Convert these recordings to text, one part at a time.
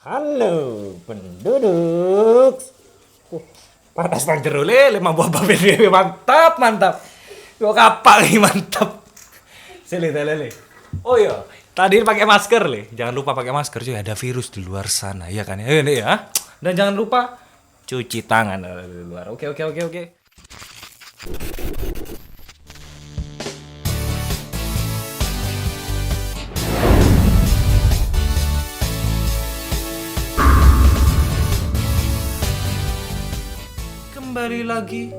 Halo penduduk. Uh, Panas bang jero lele, buah babe mantap mantap. Yo kapak nih mantap. Sele lele. Oh iya, tadi pakai masker le. Jangan lupa pakai masker cuy, ada virus di luar sana ya kan ya. Ini ya. Dan jangan lupa cuci tangan di luar. Oke. Kembali lagi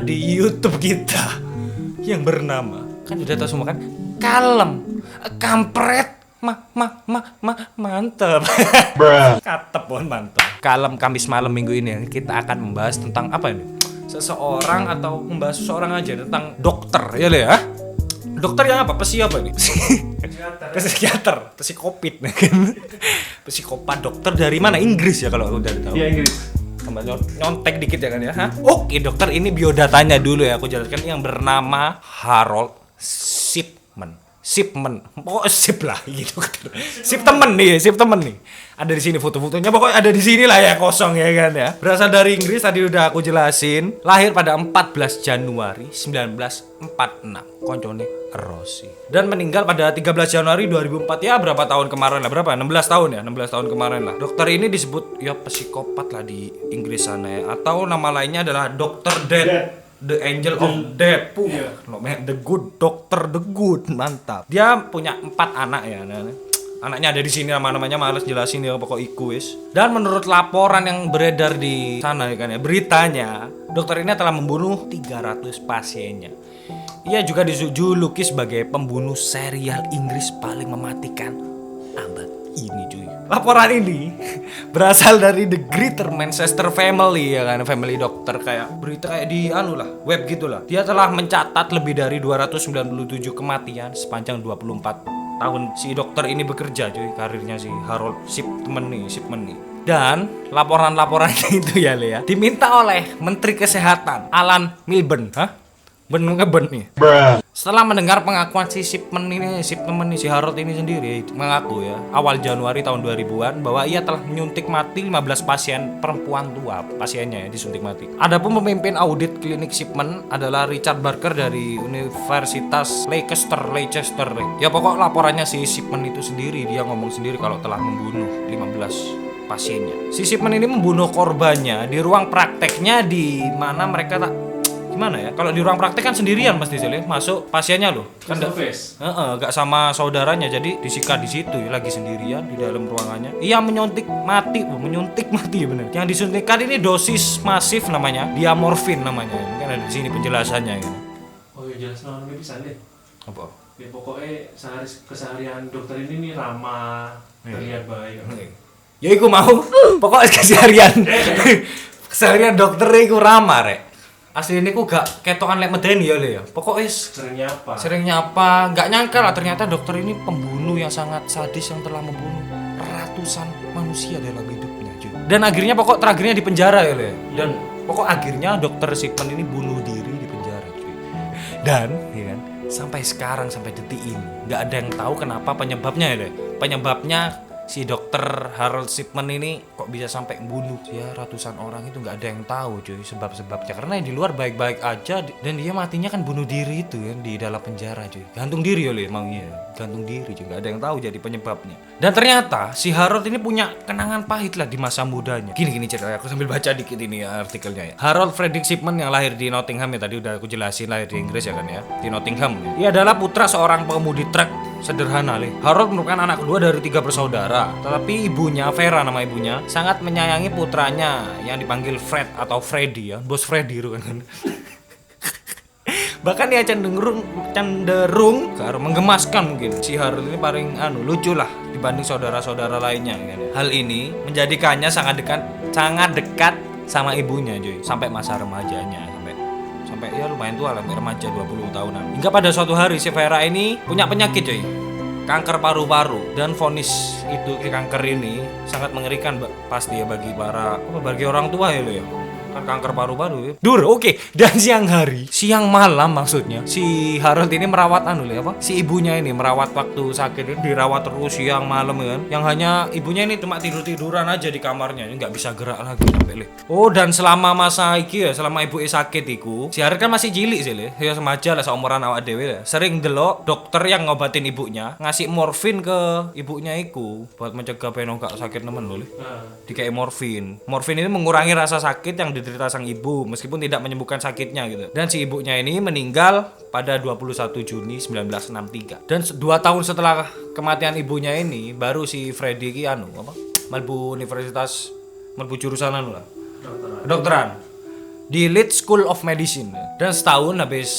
di YouTube kita yang bernama, kan udah tahu semua kan, kalem, kampret, mantep. Katep pun mantep. Kalem Kamis malam minggu ini kita akan membahas tentang apa ini? Seseorang atau membahas seseorang aja tentang dokter ya le ya. Dokter yang apa? Pesi apa ini? Psikiater, psikopit kan. Psikopat dokter dari mana? Inggris ya kalau udah tahu. Iya Inggris. Tambah nyontek dikit ya kan ya. Oke dokter, ini biodatanya dulu ya aku jelaskan, yang bernama Harold Shipman. Oh sip lah gitu. Sip temen nih. Ada di sini foto-fotonya, pokoknya ada di sini lah ya, kosong ya kan ya. Berasal dari Inggris, tadi udah aku jelasin. Lahir pada 14 Januari 1946. Koncone Rossi. Dan meninggal pada 13 Januari 2004. Ya berapa tahun kemarin lah, berapa? 16 tahun ya, 16 tahun kemarin lah. Dokter ini disebut ya psikopat lah di Inggris sana ya. Atau nama lainnya adalah Dr. Death. The Angel of Death. The Good Doctor, the Good, mantap. Dia punya 4 anak ya. Anaknya ada di sini, namanya males jelasin ya, pokok ikuis. Dan menurut laporan yang beredar di sana ya kan ya, beritanya, dokter ini telah membunuh 300 pasiennya. Ia juga dijuluki sebagai pembunuh serial Inggris paling mematikan abad ini cuy. Laporan ini berasal dari The Greater Manchester Family ya kan, family dokter, kayak berita kayak di web gitulah. Dia telah mencatat lebih dari 297 kematian sepanjang 24 tahun si dokter ini bekerja cuy, karirnya si Harold Shipman nih. Dan laporan-laporannya itu ya Le ya, diminta oleh Menteri Kesehatan Alan Milburn. Ben nih. Setelah mendengar pengakuan si Shipman ini, si Harold ini sendiri mengaku ya, awal Januari tahun 2000-an bahwa ia telah menyuntik mati 15 pasien perempuan tua, pasiennya ya disuntik mati. Adapun pemimpin audit klinik Shipman adalah Richard Barker dari Universitas Leicester. Ya pokok laporannya si Shipman itu sendiri, dia ngomong sendiri kalau telah membunuh 15 pasiennya. Si Shipman ini membunuh korbannya di ruang prakteknya, di mana mereka gimana ya? Kalau di ruang praktek kan sendirian pasti sih, masuk pasiennya loh. Kan enggak sama saudaranya, jadi disikat di situ ya, lagi sendirian di dalam ruangannya. Ia menyuntik mati bener. Yang disuntikkan ini dosis masif namanya, diamorfin namanya. Mungkin ada di sini penjelasannya ya. Oh iya, jelas namanya bisa deh. Apa? Ya pokoknya keseharian dokter ini nih ramah, terlihat baik. Ya iku mau. Pokoknya keseharian dokter iku ramah rek. Asli ini ku gak ketokan lek medeni ya Le ya. Pokoknya sering nyapa, gak nyangka lah ternyata dokter ini pembunuh yang sangat sadis, yang telah membunuh ratusan manusia dalam hidupnya cuy. Dan akhirnya terakhirnya di penjara ya Le. Dan pokok akhirnya dokter Shipman ini bunuh diri di penjara cuy. Dan ya kan, sampai sekarang, sampai detik ini gak ada yang tahu kenapa penyebabnya ya Le. Penyebabnya si dokter Harold Shipman ini kok bisa sampai bunuh ya ratusan orang, itu nggak ada yang tahu cuy sebab-sebabnya, karena di luar baik-baik aja dan dia matinya kan bunuh diri itu ya di dalam penjara cuy, gantung diri oleh maunya gantung diri cuy, nggak ada yang tahu jadi penyebabnya. Dan ternyata si Harold ini punya kenangan pahit lah di masa mudanya. Gini ceritanya, aku sambil baca dikit ini ya artikelnya ya. Harold Frederick Shipman yang lahir di Nottingham ya, tadi udah aku jelasin, lahir di Inggris ya kan ya, di Nottingham. Ia adalah putra seorang pengemudi truk sederhana Le. Harold merupakan anak kedua dari 3 bersaudara. Tetapi ibunya, Vera nama ibunya, sangat menyayangi putranya yang dipanggil Fred atau Freddy ya. Bos Freddy kan. Bahkan dia cenderung menggemaskan mungkin. Si Harold ini paling lucu lah dibanding saudara-saudara lainnya kan. Hal ini menjadikannya sangat dekat sama ibunya cuy, sampai masa remajanya. Sampai ya lumayan tua lah, remaja 20 tahunan. Hingga pada suatu hari si Vera ini punya penyakit cuy, kanker paru-paru, dan vonis itu kanker ini sangat mengerikan pasti ya bagi orang tua ya lo ya. kan kanker paru-paru. Dur, oke. Dan siang malam maksudnya si Harold ini merawat si ibunya ini merawat waktu sakit ini, dirawat terus siang malam kan. Yang hanya ibunya ini cuma tiduran aja di kamarnya, nggak bisa gerak lagi sampai le. Oh, dan selama masa iki ya, selama ibu sakit iku, si Harold kan masih cilik sih le. Ya semaja lah seumuran awak dhewe lah. Sering delok dokter yang ngobatin ibunya ngasih morfin ke ibunya iku buat mencegah pengen gak sakit nemen lho le. Dikai morfin. Morfin ini mengurangi rasa sakit yang diderita sang ibu meskipun tidak menyembuhkan sakitnya gitu. Dan si ibunya ini meninggal pada 21 Juni 1963. Dan 2 tahun setelah kematian ibunya ini baru si Freddy ki melbu jurusan lah. Kedokteran di Leeds School of Medicine. Dan setahun habis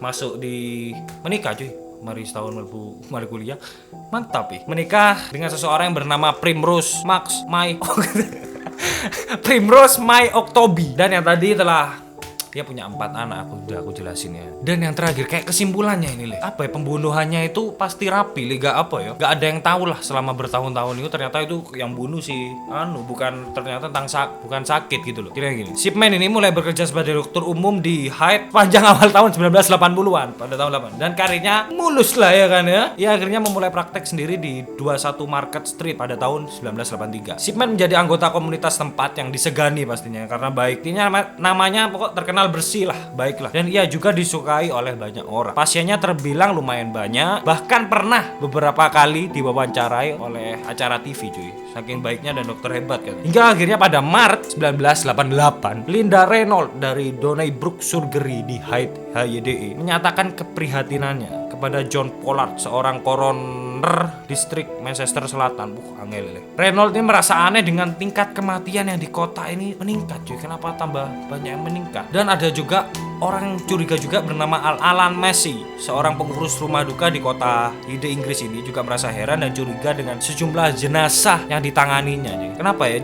masuk di menikah cuy. Mari setahun mari kuliah. Mantap ya. Menikah dengan seseorang yang bernama Primrose May Octobi. Dan yang tadi telah dia punya 4 anak, aku jelasin ya. Dan yang terakhir kayak kesimpulannya ini apa ya, pembunuhannya itu pasti rapi gak gak ada yang tahu lah selama bertahun-tahun itu ternyata itu yang bunuh si bukan ternyata bukan sakit gitu loh. Kira gini. Shipman ini mulai bekerja sebagai dokter umum di Hyde panjang awal tahun 1980-an pada tahun 8. Dan karirnya mulus lah ya kan ya. Ia akhirnya memulai praktek sendiri di 21 Market Street pada tahun 1983. Shipman menjadi anggota komunitas tempat yang disegani pastinya karena baiknya namanya pokok terkenal bersih lah, baik lah. Dan ia juga disukai oleh banyak orang. Pasiennya terbilang lumayan banyak, bahkan pernah beberapa kali diwawancarai oleh acara TV cuy. Saking baiknya dan dokter hebat kan. Hingga akhirnya pada Maret 1988, Linda Reynolds dari Donnybrook Surgery di Hyde HYDE menyatakan keprihatinannya kepada John Pollard, seorang koroner distrik Manchester Selatan. Angel. Reynolds ini merasa aneh dengan tingkat kematian yang di kota ini meningkat cuy. Kenapa tambah banyak yang meningkat? Dan ada juga orang curiga juga bernama Alan Massey, seorang pengurus rumah duka di kota Hyde Inggris ini juga merasa heran dan curiga dengan sejumlah jenazah yang ditanganinya. Kenapa ya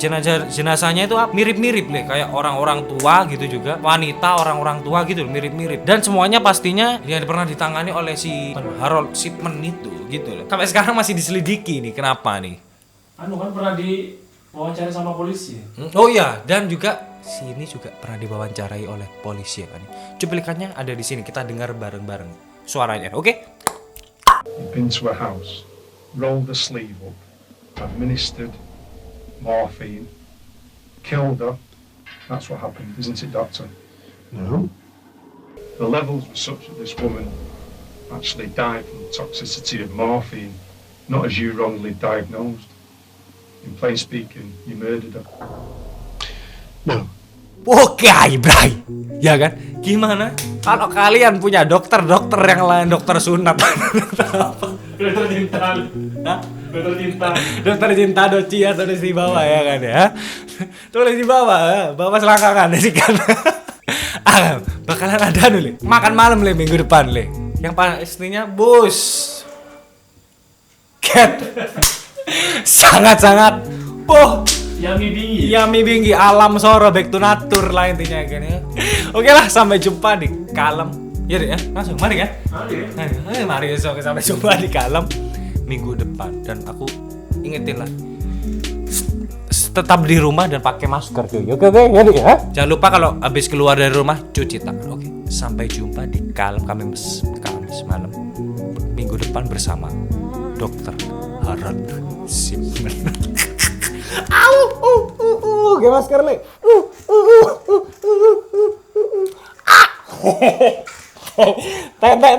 jenazahnya itu mirip-mirip kayak orang-orang tua gitu juga, wanita orang-orang tua gitu mirip-mirip. Dan semuanya pastinya yang pernah ditangani oleh si Harold Shipman itu gitu loh. Sampai sekarang masih diselidiki nih kenapa nih. Kan pernah diwawancara sama polisi. Oh iya, dan juga sini juga pernah diwawancarai oleh polisi ya kan. Cuplikannya ada di sini, kita dengar bareng-bareng suaranya, oke? You've been to a house, rolled the sleeve up, administered morphine, killed her. That's what happened, isn't it, doctor? No. The levels were such that this woman actually died from the toxicity of morphine, not as you wrongly diagnosed. In plain speaking, you murdered her. No. Oke, Bray. Ya kan? Gimana? Kalau kalian punya dokter yang lain, dokter sunat. Dokter cinta. Hah? Dokter cinta. Dokter cinta Docia tulis di bawah ya kan ya. Tulis di bawah, ya. Bawah selangkangan di kanan. Bakalan ada dulu. Makan malam minggu depan Yang pastinya bos. Cat. Sangat-sangat Yami Bingi alam soro back to nature lah intinya kan ya. Oke lah, sampai jumpa di Kalem. Ya deh ya, langsung mari kan? Mari besok sampai jumpa di Kalem minggu depan. Dan aku ingetin lah, tetap di rumah dan pakai masker cuy. Oke ya deh ya. Jangan lupa kalau habis keluar dari rumah cuci tangan. Oke. Sampai jumpa di Kalem Kamis malam minggu depan bersama Dokter Harold Shipman. Gak masker Tete